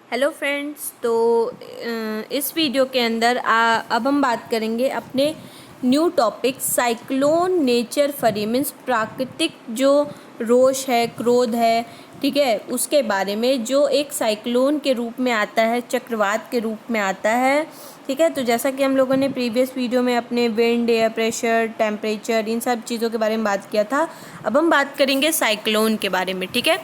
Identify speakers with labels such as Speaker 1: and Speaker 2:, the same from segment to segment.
Speaker 1: Hello friends. तो इस video के अंदर अब हम बात करेंगे अपने न्यू टॉपिक साइक्लोन नेचर फरी मीन्स प्राकृतिक जो रोष है, क्रोध है, ठीक है, उसके बारे में, जो एक साइक्लोन के रूप में आता है, चक्रवात के रूप में आता है। ठीक है, तो जैसा कि हम लोगों ने प्रीवियस वीडियो में अपने विंड, एयर प्रेशर, टेम्परेचर, इन सब चीज़ों के बारे में बात किया था। अब हम बात करेंगे साइक्लोन के बारे में। ठीक है,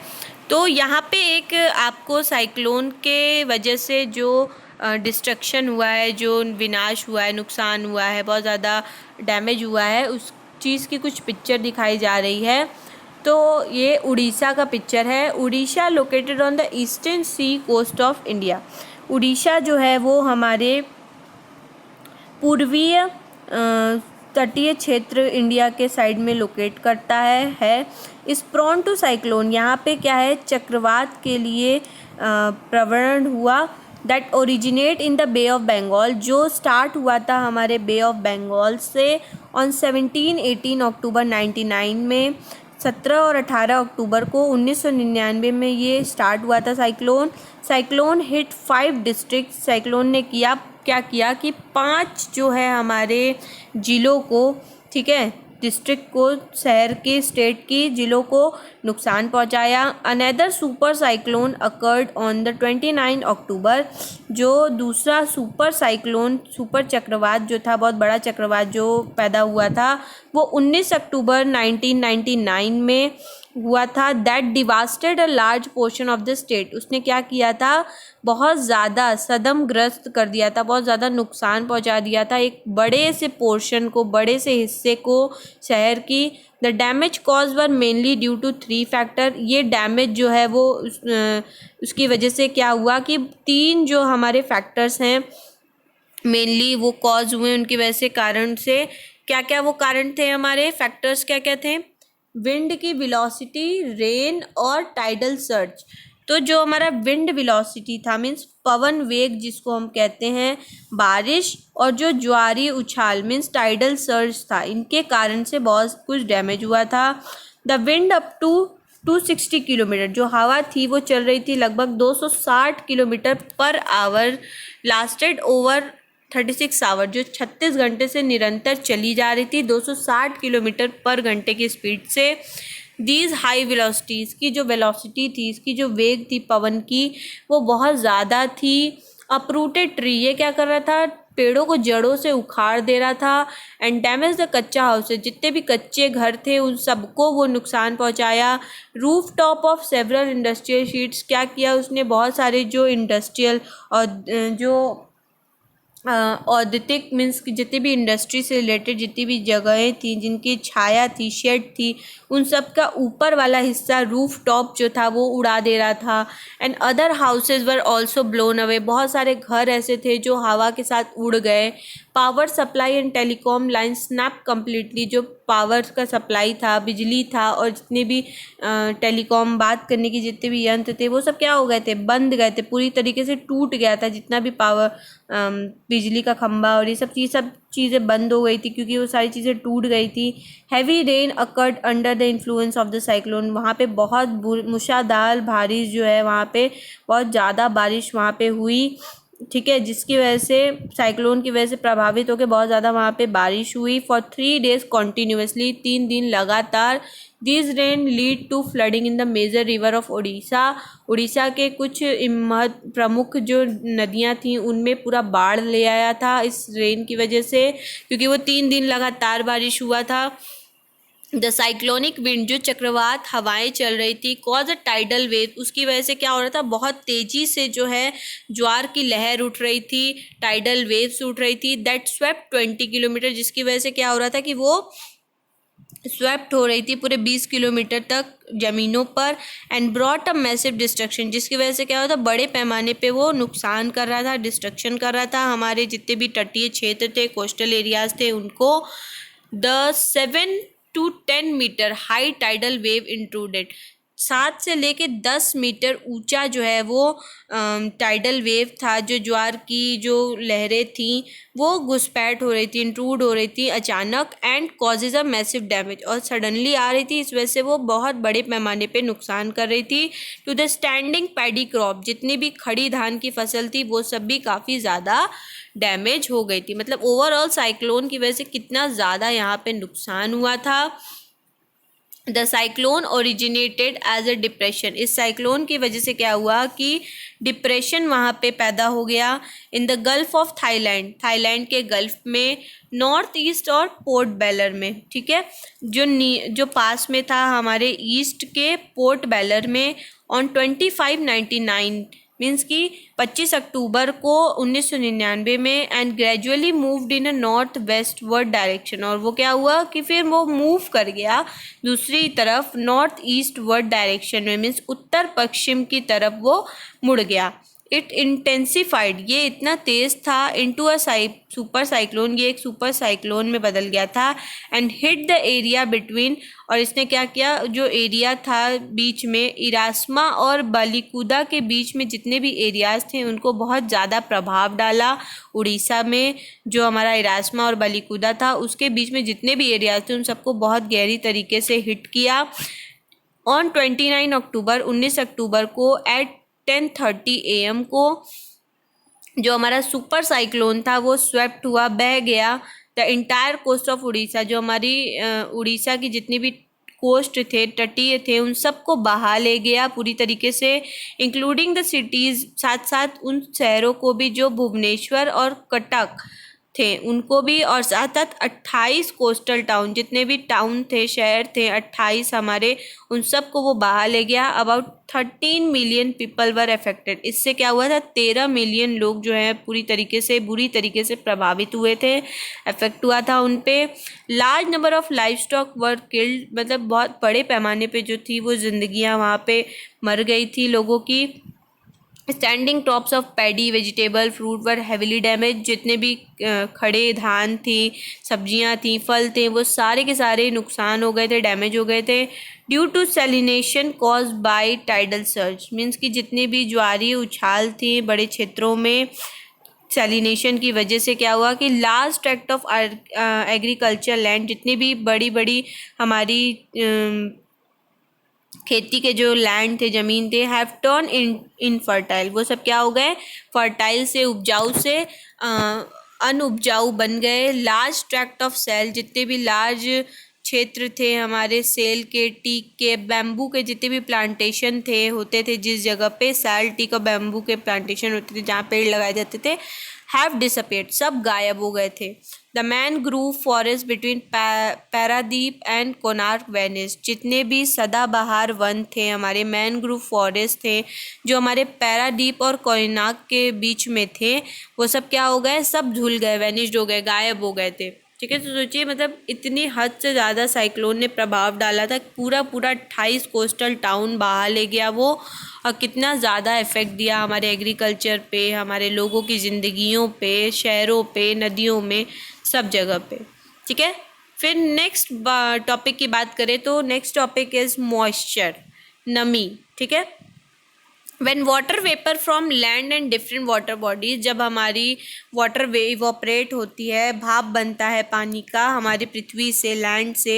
Speaker 1: तो यहाँ पे एक आपको साइक्लोन के वजह से जो डिस्ट्रक्शन हुआ है, जो विनाश हुआ है, नुकसान हुआ है, बहुत ज़्यादा डैमेज हुआ है, उस चीज़ की कुछ पिक्चर दिखाई जा रही है। तो ये उड़ीसा का पिक्चर है। Orissa located on the eastern sea coast of India. Orissa जो है वो हमारे पूर्वीय तटीय क्षेत्र इंडिया के साइड में लोकेट करता है। इस प्रॉन टू साइक्लोन, यहाँ पे क्या है, चक्रवात के लिए प्रवण हुआ। That originate in the bay of Bengal, जो स्टार्ट हुआ था हमारे बे ऑफ बंगाल से ऑन 17-18 अक्टूबर 99 में। 17 और 18 अक्टूबर को 1999 में ये स्टार्ट हुआ था साइक्लोन हिट 5 डिस्ट्रिक्ट। साइक्लोन ने क्या किया कि 5 जो है हमारे ज़िलों को, ठीक है, डिस्ट्रिक्ट को, शहर के, स्टेट की ज़िलों को नुकसान पहुंचाया। Another super cyclone occurred on the 29 अक्टूबर। जो दूसरा सुपर चक्रवात जो था, बहुत बड़ा चक्रवात जो पैदा हुआ था, वो 19 अक्टूबर 1999 में हुआ था। That devastated a large portion of the state. उसने क्या किया था, बहुत ज़्यादा सदमग्रस्त कर दिया था, बहुत ज़्यादा नुकसान पहुंचा दिया था एक बड़े से पोर्शन को, बड़े से हिस्से को शहर की। The damage caused were mainly due to 3 factor. ये डैमेज जो है वो उसकी वजह से क्या हुआ कि 3 जो हमारे फैक्टर्स हैं मेनली वो कॉज हुए, उनकी वजह से, कारण से। क्या क्या वो कारण थे, हमारे फैक्टर्स क्या क्या थे? विंड की वेलोसिटी, रेन और टाइडल सर्ज। तो जो हमारा विंड वेलोसिटी था मीन्स पवन वेग जिसको हम कहते हैं, बारिश, और जो ज्वारी उछाल मीन्स टाइडल सर्ज था, इनके कारण से बहुत कुछ डैमेज हुआ था। The wind up to 260 kilometre, जो हवा थी वो चल रही थी लगभग 260 kilometre per hour, lasted over 36 our, जो 36 घंटे से निरंतर चली जा रही थी 260 किलोमीटर पर घंटे की स्पीड से। दीज हाई वेलोसिटीज़ की जो वेलोसिटी थी, इसकी जो वेग थी पवन की, वो बहुत ज़्यादा थी। अपरूटेड ट्री, ये क्या कर रहा था, पेड़ों को जड़ों से उखाड़ दे रहा था। एंड डैमेज द कच्चा हाउसेज, जितने भी कच्चे घर थे उन सबको वो नुकसान पहुंचाया। Roof top of several industrial sheets, क्या किया उसने, बहुत सारे जो इंडस्ट्रियल और जो औद्योगिक मीन्स जितनी भी इंडस्ट्री से रिलेटेड जितनी भी जगहें थी, जिनकी छाया थी, शेड थी, उन सब का ऊपर वाला हिस्सा, रूफ टॉप जो था वो उड़ा दे रहा था। And other houses were also blown away, बहुत सारे घर ऐसे थे जो हवा के साथ उड़ गए। Power supply and telecom line snap completely, जो पावर का सप्लाई था, बिजली था, और जितने भी टेलीकॉम बात करने की जितने भी यंत्र थे वो सब क्या हो गए थे, बंद गए थे, पूरी तरीके से टूट गया था। जितना भी पावर, बिजली का खंभा और ये सब चीज़ें बंद हो गई थी क्योंकि वो सारी चीज़ें टूट गई थी। Heavy rain occurred under the influence of the cyclone, वहाँ पे बहुत मूसलाधार बारिश जो है, वहाँ पे बहुत ज़्यादा बारिश वहाँ पे हुई, ठीक है, जिसकी वजह से, साइक्लोन की वजह से प्रभावित होकर बहुत ज़्यादा वहाँ पे बारिश हुई। फॉर 3 डेज कॉन्टीन्यूसली, 3 दिन लगातार। This rain lead to flooding in the major river of Orissa. Orissa के कुछ प्रमुख जो नदियाँ थीं उनमें पूरा बाढ़ ले आया था इस रेन की वजह से, क्योंकि वो 3 दिन लगातार बारिश हुआ था। द साइक्लोनिक विंड, जो चक्रवात हवाएं चल रही थी, कॉज अ टाइडल वेव, उसकी वजह से क्या हो रहा था, बहुत तेज़ी से जो है ज्वार की लहर उठ रही थी, टाइडल वेव्स उठ रही थी। दैट स्वेप्ट 20 किलोमीटर, जिसकी वजह से क्या हो रहा था कि वो स्वेप्ट हो रही थी पूरे 20 किलोमीटर तक ज़मीनों पर। And brought a massive destruction, जिसकी वजह से क्या होता, बड़े पैमाने पे वो नुकसान कर रहा था, डिस्ट्रक्शन कर रहा था हमारे जितने भी तटीय क्षेत्र थे, कोस्टल एरियाज थे, उनको। The 7 to 10 metre high tidal wave intruded, 7 से लेके 10 मीटर ऊंचा जो है वो टाइडल वेव था, जो ज्वार की जो लहरें थी वो घुसपैठ हो रही थी, इंट्रूड हो रही थी अचानक, and causes a massive damage, और सडनली आ रही थी, इस वजह से वो बहुत बड़े पैमाने पे नुकसान कर रही थी to the standing paddy crop, जितनी भी खड़ी धान की फसल थी वो सब भी काफ़ी ज़्यादा डैमेज हो गई थी। मतलब ओवरऑल साइक्लोन की वजह से कितना ज़्यादा यहाँ पे नुकसान हुआ था। The cyclone originated as a depression, इस साइक्लोन की वजह से क्या हुआ कि डिप्रेशन वहाँ पे पैदा हो गया in the gulf of Thailand, Thailand के गल्फ में, नॉर्थ ईस्ट और पोर्ट बेलर में, ठीक है, जो पास में था हमारे ईस्ट के पोर्ट बेलर में, ऑन 2599 मीन्स कि 25 अक्टूबर को 1999 में, and gradually moved in a north west word direction, और वो क्या हुआ कि फिर वो मूव कर गया दूसरी तरफ नॉर्थ ईस्ट वर्ड डायरेक्शन में, मीन्स उत्तर पश्चिम की तरफ वो मुड़ गया। इट इंटेंसिफाइड, ये इतना तेज़ था, इनटू अ सुपर साइक्लोन, ये एक सुपर साइक्लोन में बदल गया था, and hit the area between, और इसने क्या किया, जो एरिया था बीच में इरास्मा और बालिकुदा के बीच में जितने भी एरियाज थे उनको बहुत ज़्यादा प्रभाव डाला। उड़ीसा में जो हमारा इरास्मा और बालिकुदा था उसके बीच में जितने भी एरियाज थे उन सबको बहुत गहरी तरीके से हिट किया। ऑन 29 अक्टूबर 19 अक्टूबर को एट 10:30 AM को जो हमारा सुपर साइक्लोन था वो स्वेप्ट हुआ, बह गया the entire coast of Orissa, जो हमारी उड़ीसा की जितनी भी कोस्ट थे, तटीय थे, उन सबको बहा ले गया पूरी तरीके से, इंक्लूडिंग द सिटीज़, साथ साथ उन शहरों को भी जो भुवनेश्वर और कटक थे उनको भी, और साथ साथ 28 कोस्टल टाउन, जितने भी टाउन थे, शहर थे 28 हमारे, उन सब को वो बहा ले गया। About 13 million people were affected, इससे क्या हुआ था, 13 मिलियन लोग जो है बुरी तरीके से प्रभावित हुए थे, अफेक्ट हुआ था उन पे। Large number of life stock were killed, मतलब बहुत बड़े पैमाने पे जो थी वो जिंदगियां वहाँ पे मर गई थी लोगों की। Standing tops of paddy, vegetable, fruit were heavily damage, जितने भी खड़े धान थी, सब्जियां थी, फल थे, वो सारे के सारे नुकसान हो गए थे, डैमेज हो गए थे। Due to salination cause by tidal surge, means कि जितनी भी ज्वारी उछाल थी बड़े क्षेत्रों में, सेलिनेशन की वजह से क्या हुआ कि large tract of agriculture land, जितनी भी बड़ी बड़ी हमारी खेती के जो लैंड थे, ज़मीन थे, हैव टर्न इन फर्टाइल, वो सब क्या हो गए, फर्टाइल से, उपजाऊ से अनउपजाऊ बन गए। लार्ज ट्रैक्ट ऑफ सेल, जितने भी लार्ज क्षेत्र थे हमारे सेल के, टीक के, बैम्बू के जितने भी प्लांटेशन थे होते थे, जिस जगह पे सेल, टीक और बैम्बू के प्लांटेशन होते थे जहाँ पेड़ लगाए जाते थे, हैव डिसअपियर्ड, सब गायब हो गए थे। The mangrove forest between Paradip and Konark vanished, जितने भी सदाबहार वन थे हमारे, मैनग्रूव फॉरेस्ट थे जो हमारे पैरादीप और कोणार्क के बीच में थे, वो सब क्या हो गए, सब धुल गए, वैनिस्ड हो गए, गायब हो गए थे। ठीक है, तो सोचिए मतलब इतनी हद से ज़्यादा साइक्लोन ने प्रभाव डाला था, पूरा 28 कोस्टल टाउन बहा ले गया वो, और कितना ज़्यादा इफ़ेक्ट दिया हमारे एग्रीकल्चर पे, हमारे लोगों की ज़िंदगियों पे, शहरों पे, नदियों में, सब जगह पे। ठीक है, फिर नेक्स्ट टॉपिक की बात करें तो नेक्स्ट टॉपिक इज़ मॉइस्चर, नमी। ठीक है, when water vapor from land and different water bodies, जब हमारी वाटर इवोपरेट होती है, भाप बनता है पानी का हमारी पृथ्वी से, लैंड से,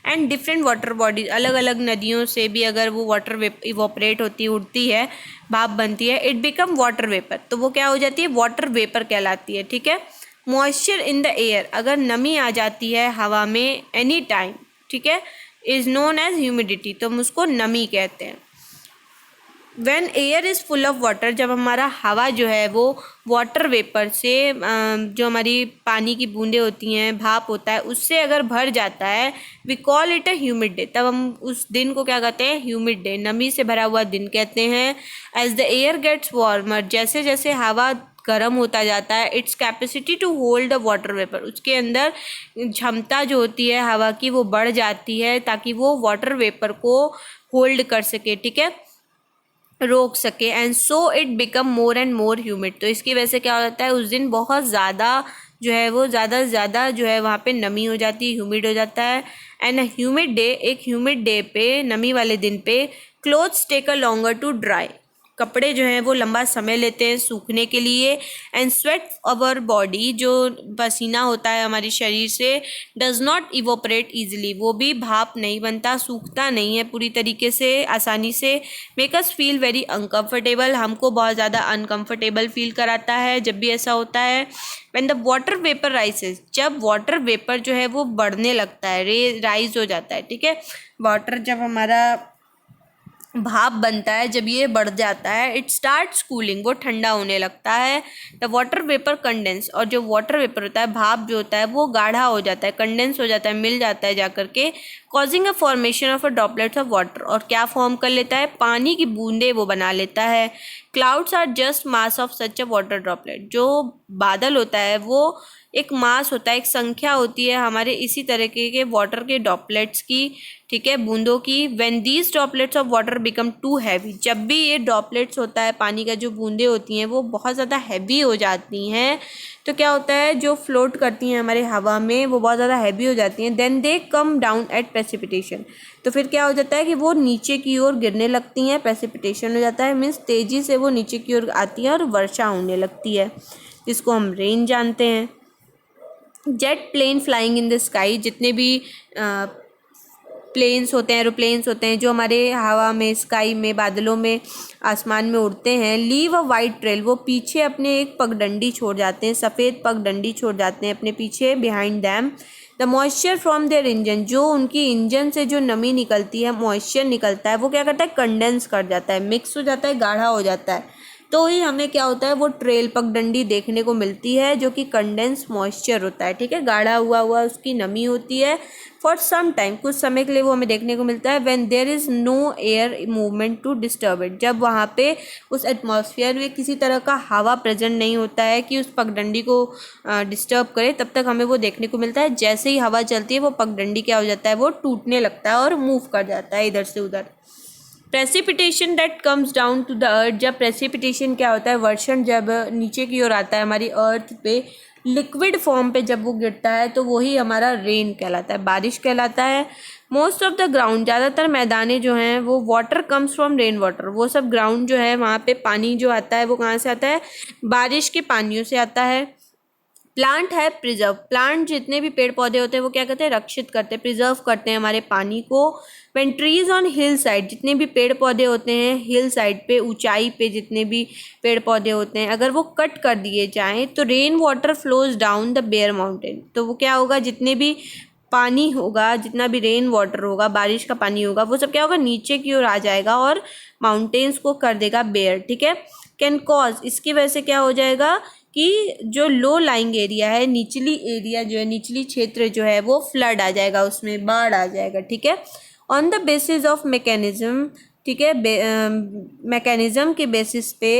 Speaker 1: एंड डिफरेंट वाटर बॉडीज, अलग अलग नदियों से भी अगर वो वाटर इवोपरेट होती उड़ती है, भाप बनती है, इट बिकम वाटर वेपर, तो वो क्या हो जाती है, वाटर वेपर कहलाती है। ठीक है, मॉइस्चर इन द एयर, अगर नमी आ जाती है हवा में एनी टाइम, ठीक है, इज़ नोन एज ह्यूमिडिटी, तो हम उसको नमी कहते हैं। When air is full of water, जब हमारा हवा जो है वो वाटर वेपर से, जो हमारी पानी की बूंदें होती हैं, भाप होता है, उससे अगर भर जाता है, we call it a humid day, तब हम उस दिन को क्या कहते हैं, ह्यूमिड डे, नमी से भरा हुआ दिन कहते हैं। As the air gets warmer, जैसे जैसे हवा गर्म होता जाता है, its capacity to hold the water vapour, उसके अंदर क्षमता जो होती है हवा की वो बढ़ जाती है ताकि वो वाटर वेपर को होल्ड कर सके, ठीक है, रोक सके, and so it become more and more humid, तो इसकी वजह से क्या होता है, उस दिन बहुत ज़्यादा जो है वो ज़्यादा से ज़्यादा जो है वहाँ पे नमी हो जाती है, ह्यूमिड हो जाता है। एंड ह्यूमिड डे, एक ह्यूमिड डे पे, नमी वाले दिन पे clothes take a longer to dry, कपड़े जो हैं वो लंबा समय लेते हैं सूखने के लिए। एंड स्वेट अवर बॉडी, जो पसीना होता है हमारे शरीर से, डज नॉट इवोपरेट ईजिली, वो भी भाप नहीं बनता, सूखता नहीं है पूरी तरीके से आसानी से। Make us feel very uncomfortable, हमको बहुत ज़्यादा अनकम्फर्टेबल फील कराता है जब भी ऐसा होता है। व्हेन द वाटर वेपर राइसेस, जब वाटर वेपर जो है वो बढ़ने लगता है, राइज हो जाता है, ठीक है। वाटर जब हमारा भाप बनता है, जब ये बढ़ जाता है, इट स्टार्ट्स कूलिंग, वो ठंडा होने लगता है। द वाटर वेपर कंडेंस, और जो वाटर वेपर होता है, भाप जो होता है वो गाढ़ा हो जाता है, कंडेंस हो जाता है, मिल जाता है जा करके, causing a formation of a droplets of water, और क्या फॉर्म कर लेता है, पानी की बूंदे वो बना लेता है। Clouds are just mass of such a water droplet, जो बादल होता है वो एक मास होता है, एक संख्या होती है हमारे इसी तरीके के वाटर के ड्रॉपलेट्स की, ठीक है, बूंदों की। When these droplets of water become too heavy, जब भी ये ड्रॉपलेट्स होता है पानी का, जो बूंदें होती हैं वो बहुत ज़्यादा हैवी हो जाती हैं, तो क्या होता है, जो फ्लोट करती हैं हमारे हवा में वो बहुत ज़्यादा हैवी हो जाती हैं। Then they come down at precipitation, तो फिर क्या हो जाता है कि वो नीचे की ओर गिरने लगती हैं, प्रेसिपिटेशन हो जाता है, मीन्स तेज़ी से वो नीचे की ओर आती हैं और वर्षा होने लगती है, जिसको हम रेन जानते हैं। Jet plane flying in the sky, जितने भी प्लेन्स होते हैं, एरोप्लेन्स होते हैं जो हमारे हवा में, स्काई में, बादलों में, आसमान में उड़ते हैं, लीव अ वाइट ट्रेल, वो पीछे अपने एक पगडंडी छोड़ जाते हैं, सफ़ेद पगडंडी छोड़ जाते हैं अपने पीछे, behind them. The moisture from their engine, जो उनकी इंजन से जो नमी निकलती है, मॉइस्चर निकलता है, वो क्या करता है, कंडेंस कर जाता है, मिक्स हो जाता है, गाढ़ा हो जाता है, तो ही हमें क्या होता है, वो ट्रेल पगडंडी देखने को मिलती है, जो कि कंडेंस मॉइस्चर होता है, ठीक है, गाढ़ा हुआ हुआ उसकी नमी होती है। फॉर सम टाइम, कुछ समय के लिए वो हमें देखने को मिलता है। When there is no air movement to disturb it, जब वहाँ पे उस एटमॉस्फेयर में किसी तरह का हवा प्रेजेंट नहीं होता है कि उस पगडंडी को डिस्टर्ब करे, तब तक हमें वो देखने को मिलता है। जैसे ही हवा चलती है वो पगडंडी क्या हो जाता है, वो टूटने लगता है और मूव कर जाता है इधर से उधर। Precipitation that comes down to the earth, जब प्रेसिपिटेशन क्या होता है, वर्षण जब नीचे की ओर आता है हमारी अर्थ पे, लिक्विड फॉर्म पे जब वो गिरता है, तो वही हमारा रेन कहलाता है, बारिश कहलाता है। मोस्ट ऑफ द ग्राउंड, ज़्यादातर मैदाने जो हैं वो water comes from rain water, वो सब ग्राउंड जो है वहाँ पे पानी जो आता है वो कहाँ से आता है, बारिश के पानियों से आता है। प्लांट है प्रिजर्व, प्लांट जितने भी पेड़ पौधे होते हैं वो क्या करते हैं, रक्षित करते हैं, प्रिजर्व करते हैं हमारे पानी को। When trees on hill side, जितने भी पेड़ पौधे होते हैं हिल साइड पे, ऊंचाई पे जितने भी पेड़ पौधे होते हैं, अगर वो कट कर दिए जाएं तो rain water flows down the bare mountain, तो वो क्या होगा, जितने भी पानी होगा, जितना भी रेन वाटर होगा, बारिश का पानी होगा, वो सब क्या होगा, नीचे की ओर आ जाएगा और माउंटेन्स को कर देगा बेयर, ठीक है। कैन कॉज, इसकी वजह से क्या हो जाएगा कि जो लो लाइंग एरिया है, निचली एरिया जो है, निचली क्षेत्र जो है वो फ्लड आ जाएगा, उसमें बाढ़ आ जाएगा, ठीक है। On the basis of mechanism, ठीक है, मैकेनिज्म के बेसिस पे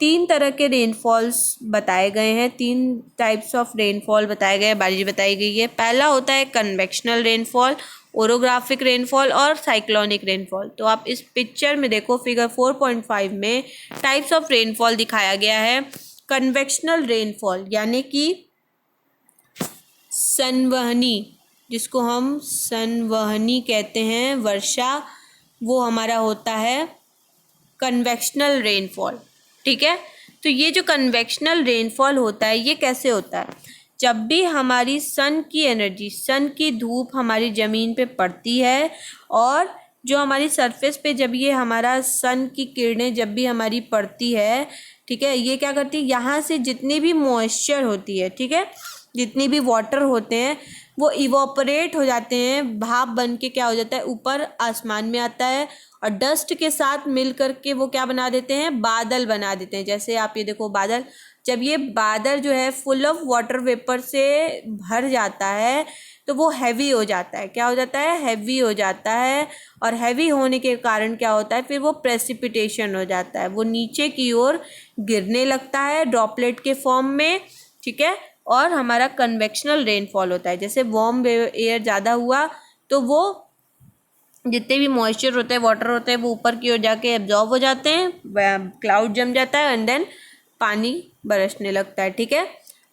Speaker 1: 3 तरह के रेनफॉल्स बताए गए हैं, 3 टाइप्स ऑफ रेनफॉल बताए गए हैं, बारिश बताई गई है। पहला होता है कन्वेक्शनल रेनफॉल, ओरोग्राफिक रेनफॉल और साइक्लोनिक रेनफॉल। तो आप इस पिक्चर में देखो, फिगर 4.5 में टाइप्स ऑफ रेनफॉल दिखाया गया है। कन्वेक्शनल रेनफॉल यानी कि संवहनी, जिसको हम संवहनी कहते हैं वर्षा, वो हमारा होता है कन्वेक्शनल रेनफॉल, ठीक है। तो ये जो कन्वेक्शनल रेनफॉल होता है ये कैसे होता है, जब भी हमारी सन की एनर्जी, सन की धूप हमारी ज़मीन पे पड़ती है, और जो हमारी सरफेस पे जब ये हमारा सन की किरणें जब भी हमारी पड़ती है, ठीक है, ये क्या करती है, यहाँ से जितनी भी मॉइस्चर होती है, ठीक है, जितनी भी वाटर होते हैं वो इवोपरेट हो जाते हैं, भाप बन के क्या हो जाता है, ऊपर आसमान में आता है, और डस्ट के साथ मिल करके वो क्या बना देते हैं, बादल बना देते हैं। जैसे आप ये देखो बादल, जब ये बादल जो है फुल ऑफ वाटर वेपर से भर जाता है तो वो हैवी हो जाता है, क्या हो जाता है, हैवी हो जाता है, और हैवी होने के कारण क्या होता है, फिर वो प्रेसिपिटेशन हो जाता है, वो नीचे की ओर गिरने लगता है ड्रॉपलेट के फॉर्म में, ठीक है। और हमारा कन्वेक्शनल रेनफॉल होता है, जैसे वार्म एयर ज़्यादा हुआ तो वो जितने भी मॉइस्चर होते हैं, वाटर होते हैं, वो ऊपर की ओर जाके एब्जॉर्ब हो जाते हैं, क्लाउड जम जाता है, एंड देन पानी बरसने लगता है, ठीक है।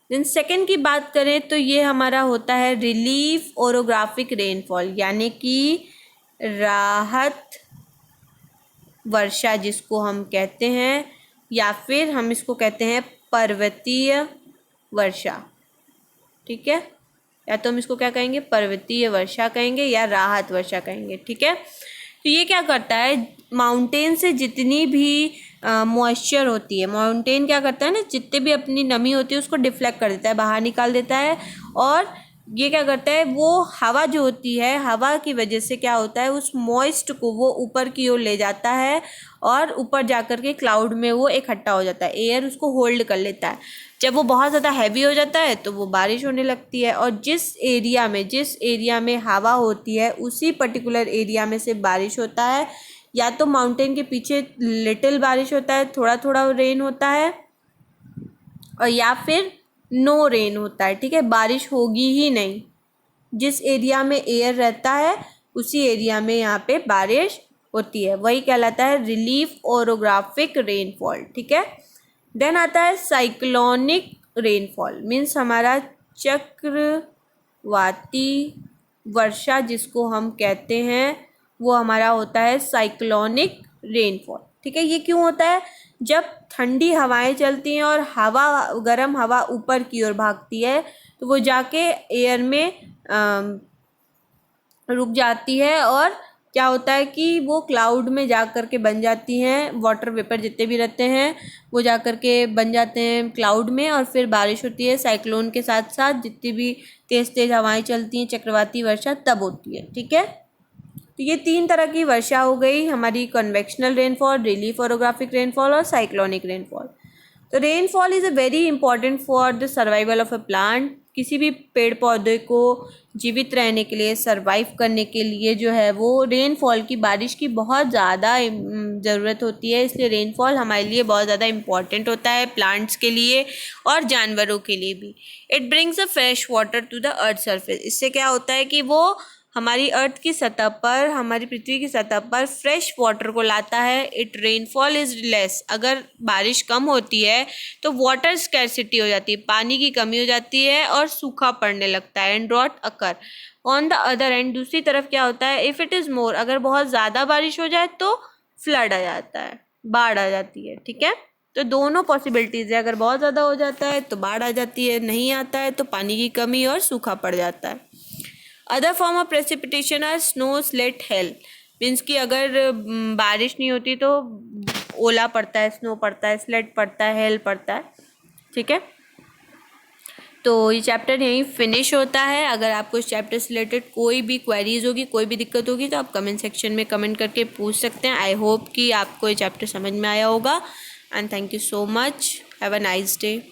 Speaker 1: देन सेकंड की बात करें तो ये हमारा होता है रिलीफ ओरोग्राफिक रेनफॉल, यानी कि राहत वर्षा जिसको हम कहते हैं, या फिर हम इसको कहते हैं पर्वतीय वर्षा। ठीक है, या तो हम इसको क्या कहेंगे, पर्वतीय वर्षा कहेंगे या राहत वर्षा कहेंगे। ठीक है, तो ये क्या करता है, माउंटेन से जितनी भी मॉइस्चर होती है, माउंटेन क्या करता है ना, जितने भी अपनी नमी होती है उसको डिफ्लेक्ट कर देता है, बाहर निकाल देता है। और ये क्या करता है, वो हवा जो होती है, हवा की वजह से क्या होता है, उस मॉइस्ट को वो ऊपर की ओर ले जाता है और ऊपर जाकर के क्लाउड में वो इकट्ठा हो जाता है, एयर उसको होल्ड कर लेता है। जब वो बहुत ज़्यादा हैवी हो जाता है तो वो बारिश होने लगती है, और जिस एरिया में हवा होती है उसी पर्टिकुलर एरिया में से बारिश होता है। या तो माउंटेन के पीछे लिटिल बारिश होता है, थोड़ा थोड़ा रेन होता है, और या फिर नो रेन होता है। ठीक है, बारिश होगी ही नहीं। जिस एरिया में एयर रहता है उसी एरिया में यहाँ पे बारिश होती है, वही कहलाता है रिलीफ ओरोग्राफिक रेनफॉल। ठीक है, देन आता है साइक्लोनिक रेनफॉल, मीन्स हमारा चक्रवाती वर्षा जिसको हम कहते हैं, वो हमारा होता है साइक्लोनिक रेनफॉल। ठीक है, ये क्यों होता है, जब ठंडी हवाएं चलती हैं और गर्म हवा ऊपर की ओर भागती है तो वो जाके एयर में रुक जाती है, और क्या होता है कि वो क्लाउड में जा कर के बन जाती हैं, वाटर वेपर जितने भी रहते हैं वो जा कर के बन जाते हैं क्लाउड में, और फिर बारिश होती है। साइक्लोन के साथ साथ जितनी भी तेज़ तेज़ हवाएं चलती हैं, चक्रवाती वर्षा तब होती है। ठीक है, तो ये 3 तरह की वर्षा हो गई हमारी, convectional rainfall, relief orographic rainfall और साइक्लोनिक रेनफॉल। तो rainfall is a very important for the survival of a plant. किसी भी पेड़ पौधे को जीवित रहने के लिए, सर्वाइव करने के लिए जो है वो रेनफॉल की, बारिश की बहुत ज़्यादा ज़रूरत होती है। इसलिए रेनफॉल हमारे लिए बहुत ज़्यादा इम्पॉर्टेंट होता है, प्लांट्स के लिए और जानवरों के लिए भी। It brings a fresh water to the earth surface. इससे क्या होता है कि वो हमारी अर्थ की सतह पर, हमारी पृथ्वी की सतह पर फ्रेश वाटर को लाता है। इट रेनफॉल इज़ लेस, अगर बारिश कम होती है तो वाटर स्कैरसिटी हो जाती है, पानी की कमी हो जाती है और सूखा पड़ने लगता है, and drought occur. On the other end, दूसरी तरफ क्या होता है, इफ़ इट इज़ मोर, अगर बहुत ज़्यादा बारिश हो जाए तो फ्लड आ जाता है, बाढ़ आ जाती है। ठीक है, तो दोनों पॉसिबिलिटीज़ है, अगर बहुत ज़्यादा हो जाता है तो बाढ़ आ जाती है, नहीं आता है तो पानी की कमी और सूखा पड़ जाता है। Other form of precipitation are snow, sleet, hail, means कि अगर बारिश नहीं होती तो ओला पड़ता है, स्नो पड़ता है, स्लेट पड़ता है, हेल पड़ता है। ठीक है, तो ये चैप्टर यहीं फिनिश होता है। अगर आपको इस चैप्टर से रिलेटेड कोई भी क्वेरीज होगी, कोई भी दिक्कत होगी तो आप कमेंट सेक्शन में कमेंट करके पूछ सकते हैं। आई होप कि आपको ये चैप्टर समझ में आया होगा, and thank you so much. Have a nice day.